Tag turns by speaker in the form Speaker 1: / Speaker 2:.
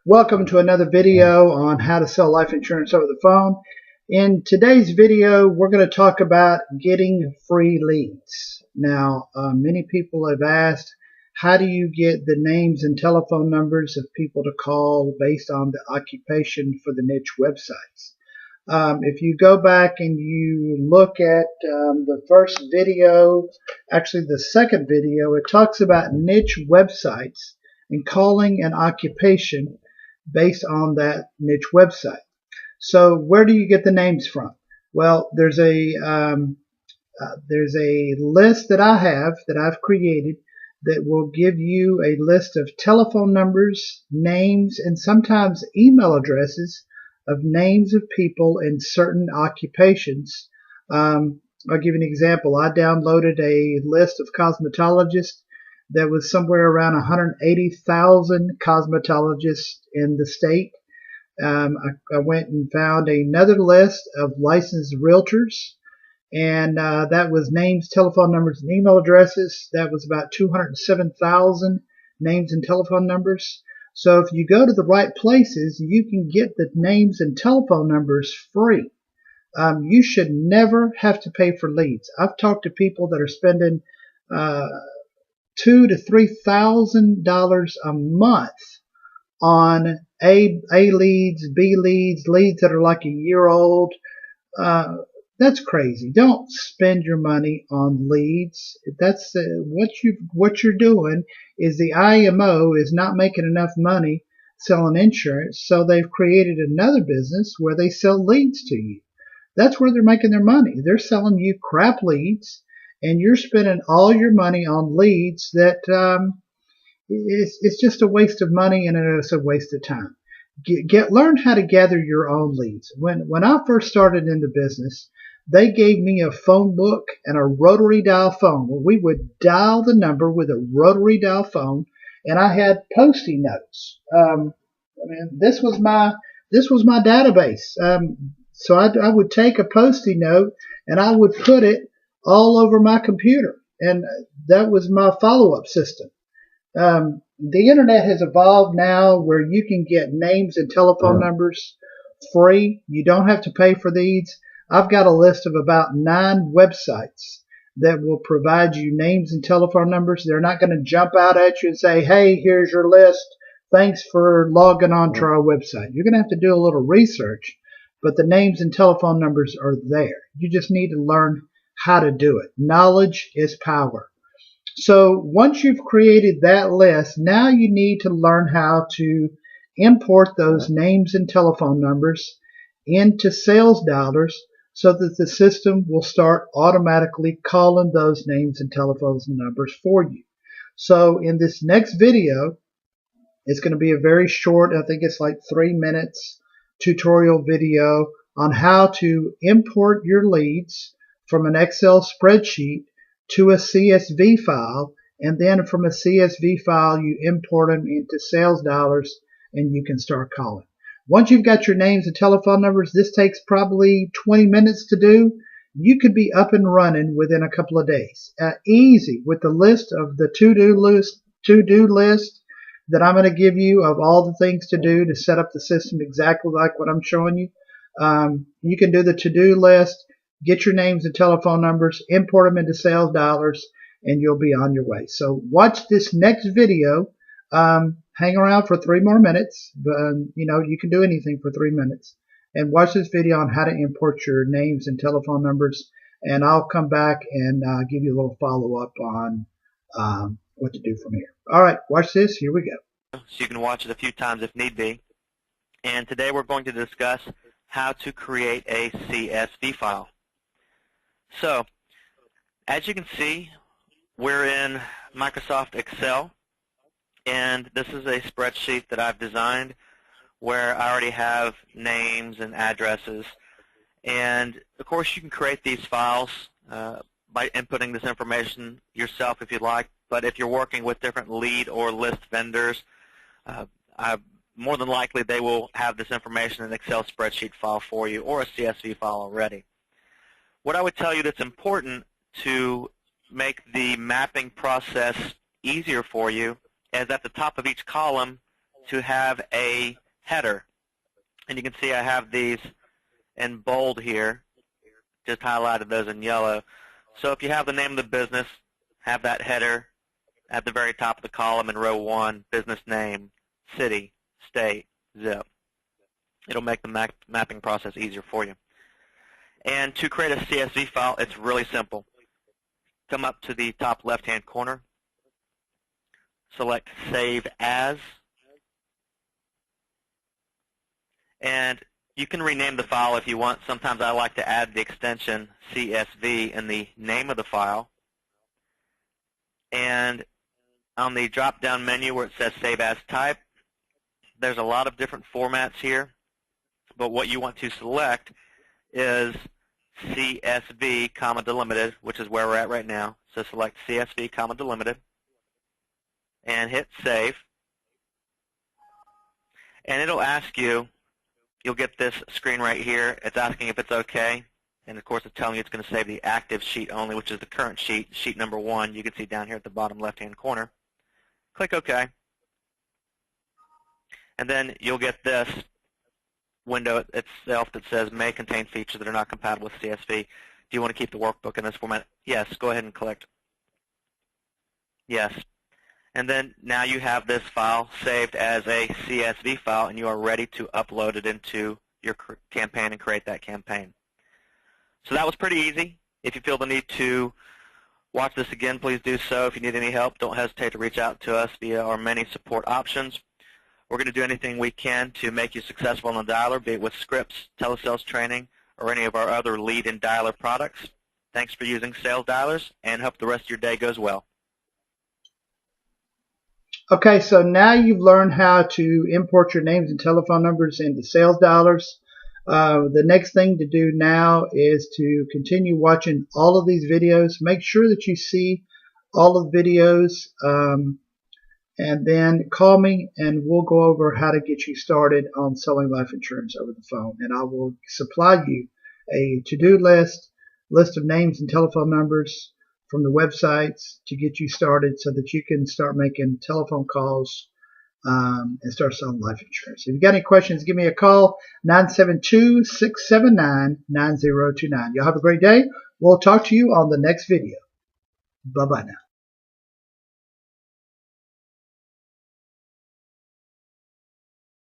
Speaker 1: Welcome to another video on how to sell life insurance over the phone. In today's video, we're going to talk about getting free leads. Now, many people have asked, how do you get the names and telephone numbers of people to call based on the occupation for the niche websites? If you go back and you look at the first video, actually the second video, it talks about niche websites and calling an occupation based on that niche website. So where do you get the names from? Well, there's a list that I have that I've created that will give you a list of telephone numbers, names, and sometimes email addresses of names of people in certain occupations. I'll give you an example. I downloaded a list of cosmetologists that was somewhere around 180,000 cosmetologists in the state. I went and found another list of licensed realtors, and that was names, telephone numbers, and email addresses. That was about 207,000 names and telephone numbers. So if you go to the right places, you can get the names and telephone numbers free. You should never have to pay for leads. I've talked to people that are spending $2,000 to $3,000 a month on A leads, B leads, leads that are like a year old. That's crazy. Don't spend your money on leads. That's what you're doing is the IMO is not making enough money selling insurance, so they've created another business where they sell leads to you. That's where they're making their money. They're selling you crap leads, and you're spending all your money on leads that it's just a waste of money and it's a waste of time. Learn how to gather your own leads. When I first started in the business, they gave me a phone book and a rotary dial phone. Well, we would dial the number with a rotary dial phone, and I had Post-it notes. This was my database. So I would take a Post-it note and I would put it all over my computer, and that was my follow-up system. The internet has evolved now where you can get names and telephone numbers free. You don't have to pay for these. I've got a list of about 9 websites that will provide you names and telephone numbers. They're not going to jump out at you and say, hey, here's your list. Thanks for logging on to our website. You're going to have to do a little research, but the names and telephone numbers are there. You just need to learn how to do it. Knowledge is power. So once you've created that list, now you need to learn how to import those names and telephone numbers into sales dollars so that the system will start automatically calling those names and telephone numbers for you. So in this next video, it's going to be a very short, I think it's like 3 minutes tutorial video on how to import your leads from an Excel spreadsheet to a CSV file, and then from a CSV file you import them into sales dollars and you can start calling. Once you've got your names and telephone numbers, this takes probably 20 minutes to do. You could be up and running within a couple of days. Easy, with the list of the to-do list that I'm going to give you of all the things to do to set up the system exactly like what I'm showing you. You can do the to-do list, get your names and telephone numbers, import them into sales dollars, and you'll be on your way. So watch this next video. Hang around for 3 more minutes. You can do anything for 3 minutes. And watch this video on how to import your names and telephone numbers. And I'll come back and give you a little follow-up on what to do from here. All right, watch this. Here we go.
Speaker 2: So you can watch it a few times if need be. And today we're going to discuss how to create a CSV file. So, as you can see, we're in Microsoft Excel, and this is a spreadsheet that I've designed where I already have names and addresses. And, of course, you can create these files by inputting this information yourself if you'd like, but if you're working with different lead or list vendors, more than likely they will have this information in an Excel spreadsheet file for you or a CSV file already. What I would tell you that's important to make the mapping process easier for you is at the top of each column to have a header. And you can see I have these in bold here, just highlighted those in yellow. So if you have the name of the business, have that header at the very top of the column in row 1, business name, city, state, zip. It'll make the mapping process easier for you. And to create a CSV file, it's really simple. Come up to the top left-hand corner, select Save As, and you can rename the file if you want. Sometimes I like to add the extension CSV in the name of the file. And on the drop-down menu where it says Save As Type, there's a lot of different formats here, but what you want to select is CSV, delimited, which is where we're at right now. So select CSV, delimited, and hit Save. And it'll ask you, you'll get this screen right here. It's asking if it's okay. And of course, it's telling you it's going to save the active sheet only, which is the current sheet, sheet number 1. You can see down here at the bottom left-hand corner. Click OK. And then you'll get this window itself that says may contain features that are not compatible with CSV. Do you want to keep the workbook in this format? Yes. Go ahead and click yes. And then now you have this file saved as a CSV file, and you are ready to upload it into your campaign and create that campaign. So that was pretty easy. If you feel the need to watch this again, please do so. If you need any help, don't hesitate to reach out to us via our many support options. We're going to do anything we can to make you successful on the dialer, be it with scripts, telesales training, or any of our other lead and dialer products. Thanks for using Sales Dialers, and hope the rest of your day goes well.
Speaker 1: Okay, so now you've learned how to import your names and telephone numbers into Sales Dialers. The next thing to do now is to continue watching all of these videos. Make sure that you see all of the videos, and then call me and we'll go over how to get you started on selling life insurance over the phone. And I will supply you a to-do list of names and telephone numbers from the websites to get you started so that you can start making telephone calls and start selling life insurance. If you've got any questions, give me a call, 972-679-9029. Y'all have a great day. We'll talk to you on the next video. Bye-bye now.